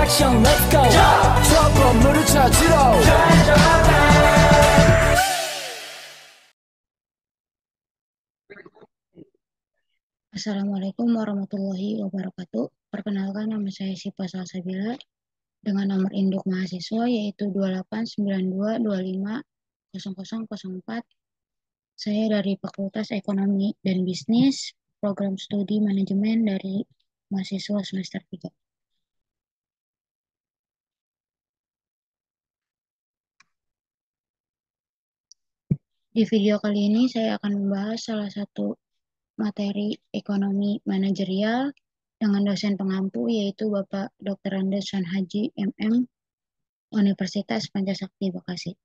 action, let's go. trouble 찾으러 Assalamualaikum warahmatullahi wabarakatuh. Perkenalkan, nama saya Sipa Salsabila dengan nomor induk mahasiswa yaitu 2892250004. Saya dari Fakultas Ekonomi dan Bisnis, Program Studi Manajemen dari mahasiswa semester 3. Di video kali ini saya akan membahas salah satu materi ekonomi manajerial dengan dosen pengampu yaitu Bapak Dr. Anderson Haji MM, Universitas Pancasakti Bekasi.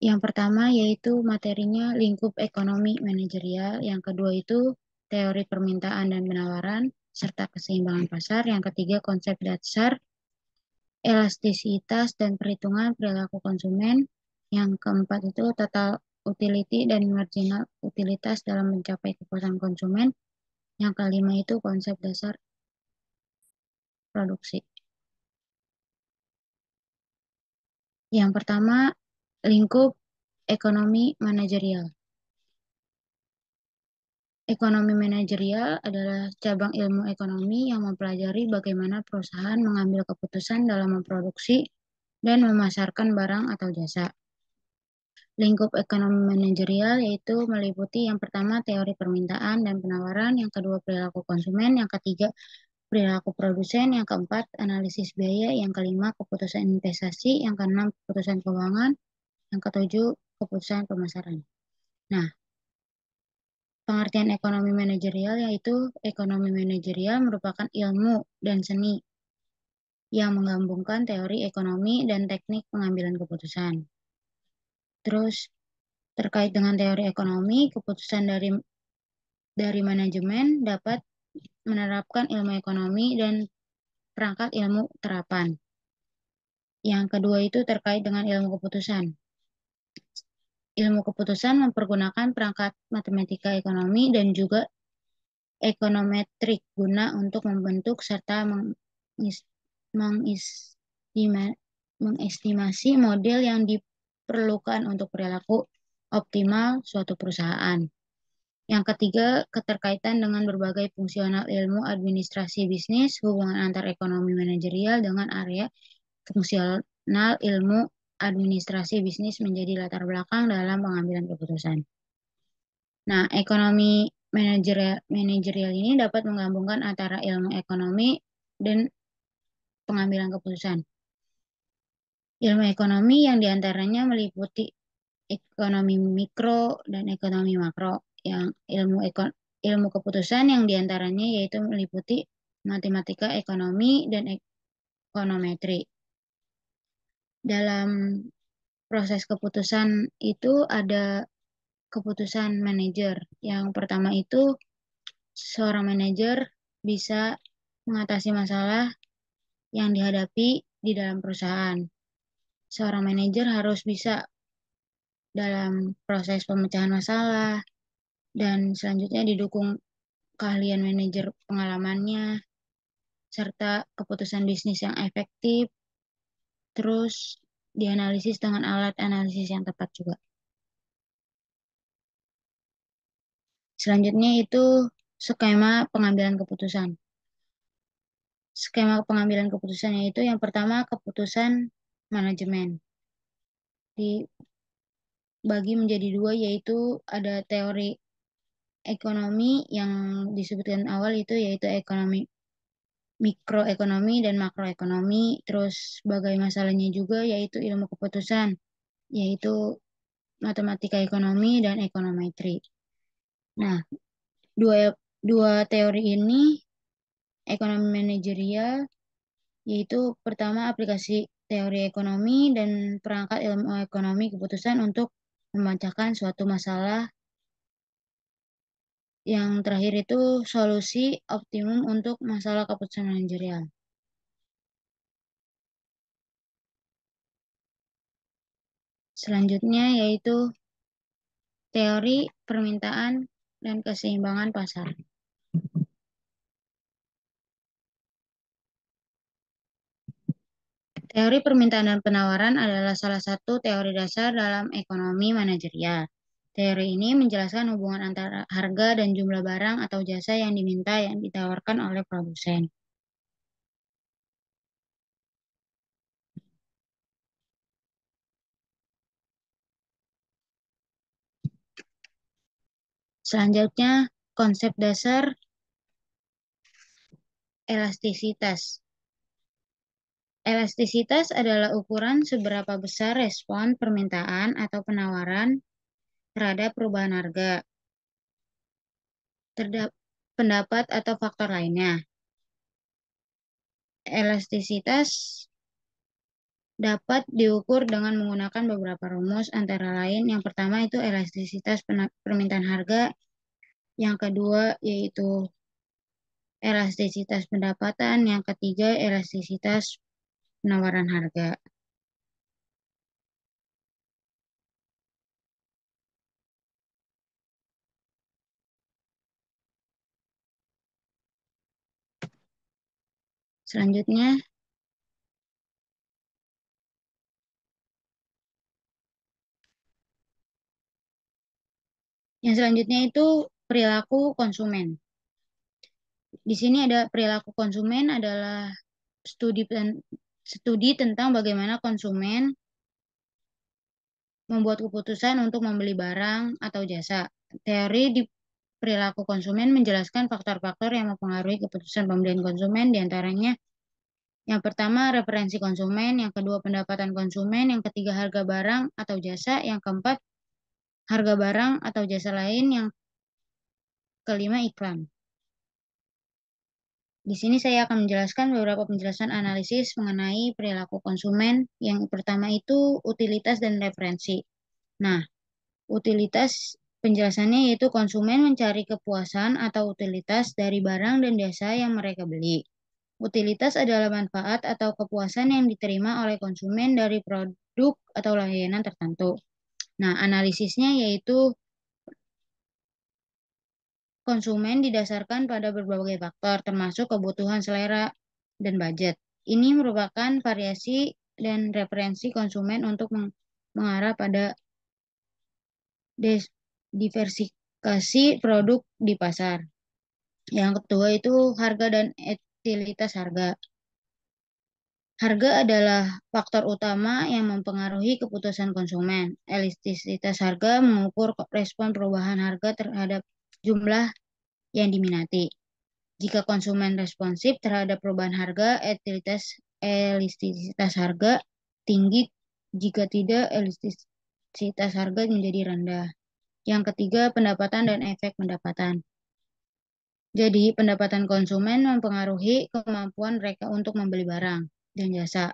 Yang pertama yaitu materinya lingkup ekonomi manajerial, yang kedua itu teori permintaan dan penawaran serta keseimbangan pasar, yang ketiga konsep dasar elastisitas dan perhitungan perilaku konsumen, yang keempat itu total utility dan marginal utilitas dalam mencapai kepuasan konsumen, yang kelima itu konsep dasar produksi. Yang pertama, lingkup ekonomi manajerial. Ekonomi manajerial adalah cabang ilmu ekonomi yang mempelajari bagaimana perusahaan mengambil keputusan dalam memproduksi dan memasarkan barang atau jasa. Lingkup ekonomi manajerial yaitu meliputi yang pertama teori permintaan dan penawaran, yang kedua perilaku konsumen, yang ketiga perilaku produsen, yang keempat analisis biaya, yang kelima keputusan investasi, yang keenam keputusan keuangan, yang ketujuh keputusan pemasaran. Nah, pengertian ekonomi manajerial yaitu ekonomi manajerial merupakan ilmu dan seni yang menggabungkan teori ekonomi dan teknik pengambilan keputusan. Terus terkait dengan teori ekonomi, keputusan dari manajemen dapat menerapkan ilmu ekonomi dan perangkat ilmu terapan. Yang kedua itu terkait dengan ilmu keputusan. Ilmu keputusan mempergunakan perangkat matematika ekonomi dan juga ekonometrik guna untuk membentuk serta mengestimasi model yang diperlukan untuk perilaku optimal suatu perusahaan. Yang ketiga, keterkaitan dengan berbagai fungsional ilmu administrasi bisnis, hubungan antar ekonomi manajerial dengan area fungsional ilmu administrasi bisnis menjadi latar belakang dalam pengambilan keputusan. Nah, ekonomi manajerial ini dapat menggabungkan antara ilmu ekonomi dan pengambilan keputusan. Ilmu ekonomi yang diantaranya meliputi ekonomi mikro dan ekonomi makro. Yang ilmu keputusan yang diantaranya yaitu meliputi matematika ekonomi dan ekonometri. Dalam proses keputusan itu ada keputusan manajer. Yang pertama itu seorang manajer bisa mengatasi masalah yang dihadapi di dalam perusahaan. Seorang manajer harus bisa dalam proses pemecahan masalah dan selanjutnya didukung keahlian manajer pengalamannya serta keputusan bisnis yang efektif, terus dianalisis dengan alat analisis yang tepat juga. Selanjutnya itu skema pengambilan keputusan. Skema pengambilan keputusan yaitu yang pertama keputusan manajemen. Dibagi menjadi dua yaitu ada teori ekonomi yang disebutkan awal itu yaitu ekonomi mikroekonomi dan makroekonomi. Terus sebagai masalahnya juga yaitu ilmu keputusan yaitu matematika ekonomi dan ekonometri. Nah, dua dua teori ini ekonomi manajerial yaitu pertama aplikasi teori ekonomi dan perangkat ilmu ekonomi keputusan untuk memecahkan suatu masalah. Yang terakhir itu solusi optimum untuk masalah keputusan manajerial. Selanjutnya yaitu teori permintaan dan keseimbangan pasar. Teori permintaan dan penawaran adalah salah satu teori dasar dalam ekonomi manajerial. Teori ini menjelaskan hubungan antara harga dan jumlah barang atau jasa yang diminta yang ditawarkan oleh produsen. Selanjutnya, konsep dasar elastisitas. Elastisitas adalah ukuran seberapa besar respon permintaan atau penawaran terhadap perubahan harga, pendapat atau faktor lainnya. Elastisitas dapat diukur dengan menggunakan beberapa rumus, antara lain yang pertama itu elastisitas permintaan harga, yang kedua yaitu elastisitas pendapatan, yang ketiga elastisitas penawaran harga. Selanjutnya, yang selanjutnya itu perilaku konsumen. Di sini ada perilaku konsumen adalah studi studi tentang bagaimana konsumen membuat keputusan untuk membeli barang atau jasa. Teori di perilaku konsumen menjelaskan faktor-faktor yang mempengaruhi keputusan pembelian konsumen, diantaranya yang pertama referensi konsumen, yang kedua pendapatan konsumen, yang ketiga harga barang atau jasa, yang keempat harga barang atau jasa lain, yang kelima iklan. Di sini saya akan menjelaskan beberapa penjelasan analisis mengenai perilaku konsumen. Yang pertama itu utilitas dan referensi. Nah, utilitas penjelasannya yaitu konsumen mencari kepuasan atau utilitas dari barang dan jasa yang mereka beli. Utilitas adalah manfaat atau kepuasan yang diterima oleh konsumen dari produk atau layanan tertentu. Nah, analisisnya yaitu konsumen didasarkan pada berbagai faktor, termasuk kebutuhan selera dan budget. Ini merupakan variasi dan referensi konsumen untuk mengarah pada diversifikasi produk di pasar. Yang kedua itu harga dan utilitas harga. Harga adalah faktor utama yang mempengaruhi keputusan konsumen. Elastisitas harga mengukur respon perubahan harga terhadap jumlah yang diminati. Jika konsumen responsif terhadap perubahan harga, elastisitas harga tinggi. Jika tidak, elastisitas harga menjadi rendah. Yang ketiga, pendapatan dan efek pendapatan. Jadi, pendapatan konsumen mempengaruhi kemampuan mereka untuk membeli barang dan jasa.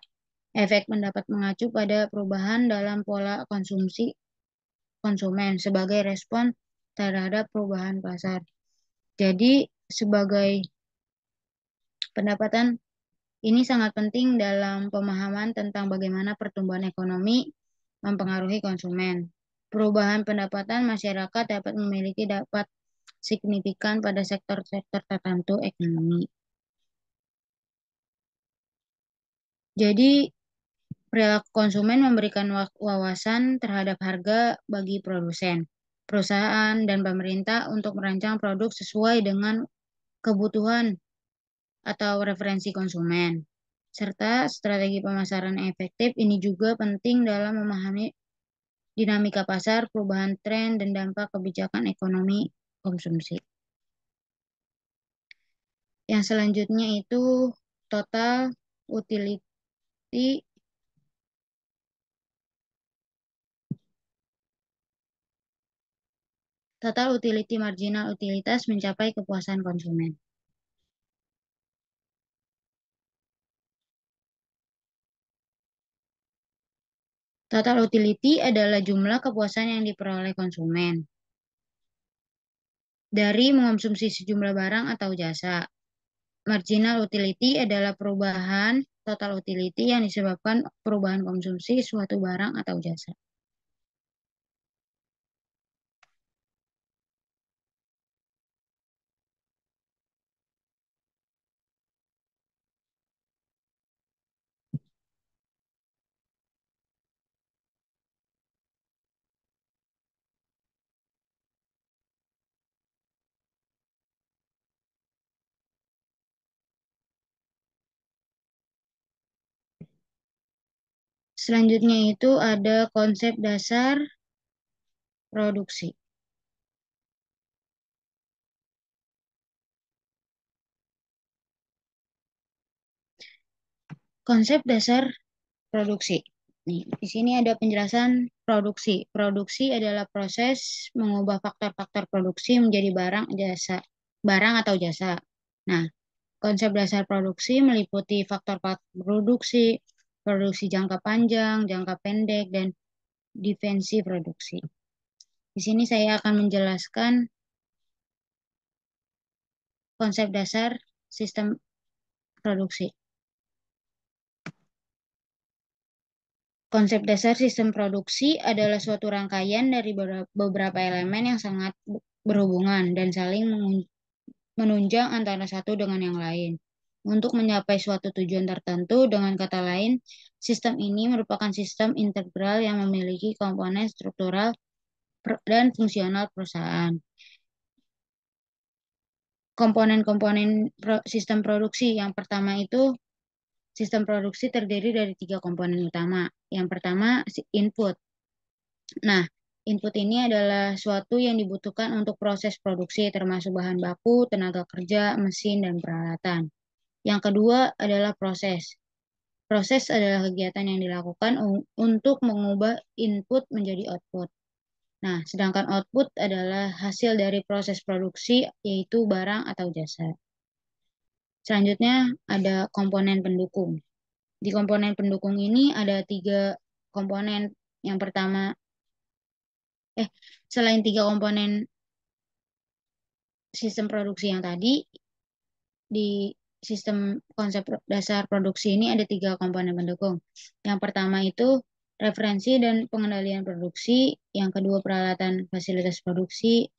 Efek pendapat mengacu pada perubahan dalam pola konsumsi konsumen sebagai respon terhadap perubahan pasar. Jadi, sebagai pendapatan ini sangat penting dalam pemahaman tentang bagaimana pertumbuhan ekonomi mempengaruhi konsumen. Perubahan pendapatan masyarakat dapat memiliki dampak signifikan pada sektor-sektor tertentu ekonomi. Jadi, perilaku konsumen memberikan wawasan terhadap harga bagi produsen, perusahaan, dan pemerintah untuk merancang produk sesuai dengan kebutuhan atau referensi konsumen. Serta strategi pemasaran yang efektif ini juga penting dalam memahami dinamika pasar, perubahan tren, dan dampak kebijakan ekonomi konsumsi. Yang selanjutnya itu total utility total utility marginal utilitas mencapai kepuasan konsumen. Total utility adalah jumlah kepuasan yang diperoleh konsumen dari mengonsumsi sejumlah barang atau jasa. Marginal utility adalah perubahan total utility yang disebabkan perubahan konsumsi suatu barang atau jasa. Selanjutnya itu ada konsep dasar produksi. Konsep dasar produksi. Nih, di sini ada penjelasan produksi. Produksi adalah proses mengubah faktor-faktor produksi menjadi barang atau jasa. Nah, konsep dasar produksi meliputi faktor-faktor produksi, produksi jangka panjang, jangka pendek, dan defensi produksi. Di sini saya akan menjelaskan konsep dasar sistem produksi. Konsep dasar sistem produksi adalah suatu rangkaian dari beberapa elemen yang sangat berhubungan dan saling menunjang antara satu dengan yang lain. Untuk mencapai suatu tujuan tertentu, dengan kata lain, sistem ini merupakan sistem integral yang memiliki komponen struktural dan fungsional perusahaan. Komponen-komponen sistem produksi yang pertama itu sistem produksi terdiri dari tiga komponen utama. Yang pertama, input. Nah, input ini adalah suatu yang dibutuhkan untuk proses produksi, termasuk bahan baku, tenaga kerja, mesin, dan peralatan. Yang kedua adalah proses. Proses adalah kegiatan yang dilakukan untuk mengubah input menjadi output. Nah, sedangkan output adalah hasil dari proses produksi, yaitu barang atau jasa. Selanjutnya ada komponen pendukung. Di komponen pendukung ini ada tiga komponen. Yang pertama, selain tiga komponen sistem produksi yang tadi, di sistem konsep dasar produksi ini ada tiga komponen pendukung. Yang pertama itu referensi dan pengendalian produksi, yang kedua peralatan fasilitas produksi,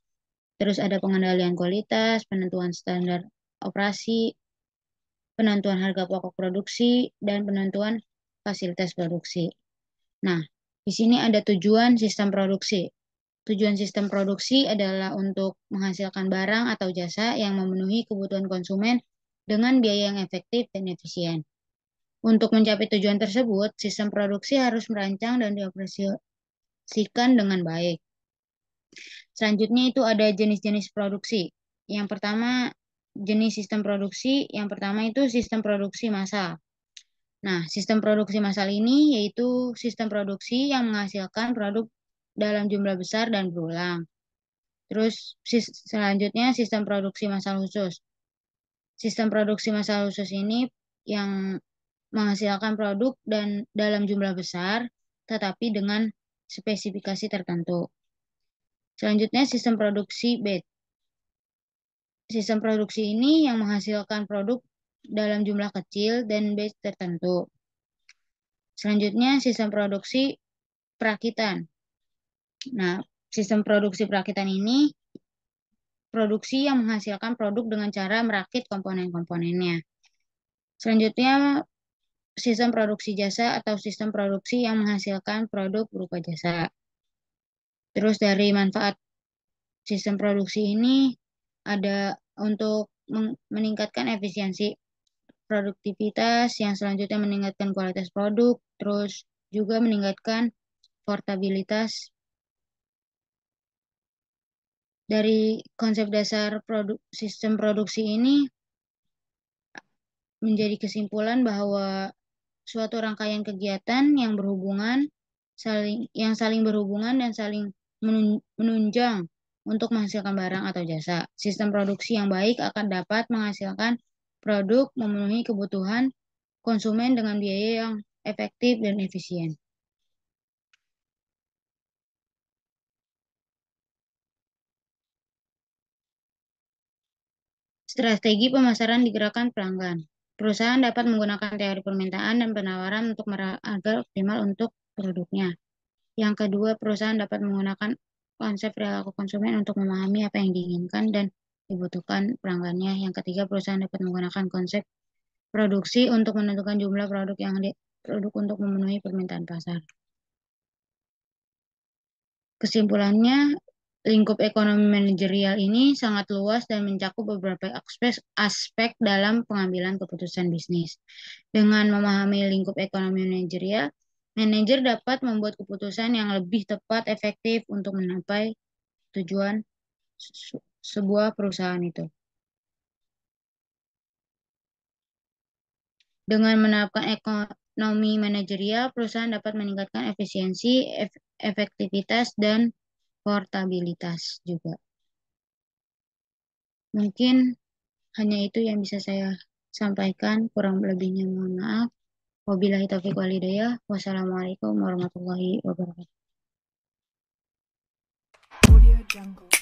terus ada pengendalian kualitas, penentuan standar operasi, penentuan harga pokok produksi, dan penentuan fasilitas produksi. Nah, di sini ada tujuan sistem produksi. Tujuan sistem produksi adalah untuk menghasilkan barang atau jasa yang memenuhi kebutuhan konsumen dengan biaya yang efektif dan efisien. Untuk mencapai tujuan tersebut, sistem produksi harus merancang dan dioperasikan dengan baik. Selanjutnya itu ada jenis-jenis produksi. Yang pertama, jenis sistem produksi, yang pertama itu sistem produksi massal. Nah, sistem produksi massal ini yaitu sistem produksi yang menghasilkan produk dalam jumlah besar dan berulang. Terus selanjutnya sistem produksi massal khusus. Sistem produksi massal khusus ini yang menghasilkan produk dan dalam jumlah besar, tetapi dengan spesifikasi tertentu. Selanjutnya sistem produksi batch. Sistem produksi ini yang menghasilkan produk dalam jumlah kecil dan batch tertentu. Selanjutnya sistem produksi perakitan. Nah, sistem produksi perakitan ini produksi yang menghasilkan produk dengan cara merakit komponen-komponennya. Selanjutnya sistem produksi jasa atau sistem produksi yang menghasilkan produk berupa jasa. Terus dari manfaat sistem produksi ini ada untuk meningkatkan efisiensi produktivitas, yang selanjutnya meningkatkan kualitas produk, terus juga meningkatkan portabilitas. Dari konsep dasar sistem produksi ini menjadi kesimpulan bahwa suatu rangkaian kegiatan yang saling berhubungan dan saling menunjang untuk menghasilkan barang atau jasa. Sistem produksi yang baik akan dapat menghasilkan produk memenuhi kebutuhan konsumen dengan biaya yang efektif dan efisien. Strategi pemasaran digerakkan pelanggan. Perusahaan dapat menggunakan teori permintaan dan penawaran untuk agar optimal untuk produknya. Yang kedua, perusahaan dapat menggunakan konsep perilaku konsumen untuk memahami apa yang diinginkan dan dibutuhkan pelanggannya. Yang ketiga, perusahaan dapat menggunakan konsep produksi untuk menentukan jumlah produk untuk memenuhi permintaan pasar. Kesimpulannya, lingkup ekonomi manajerial ini sangat luas dan mencakup beberapa aspek dalam pengambilan keputusan bisnis. Dengan memahami lingkup ekonomi manajerial, Manajer dapat membuat keputusan yang lebih tepat, efektif untuk mencapai tujuan sebuah perusahaan itu. Dengan menerapkan ekonomi manajerial, perusahaan dapat meningkatkan efisiensi, efektivitas, dan portabilitas juga. Mungkin hanya itu yang bisa saya sampaikan, kurang lebihnya mohon maaf. Wabillahi taufiq walhidayah. Wassalamualaikum warahmatullahi wabarakatuh. Audio Jungle.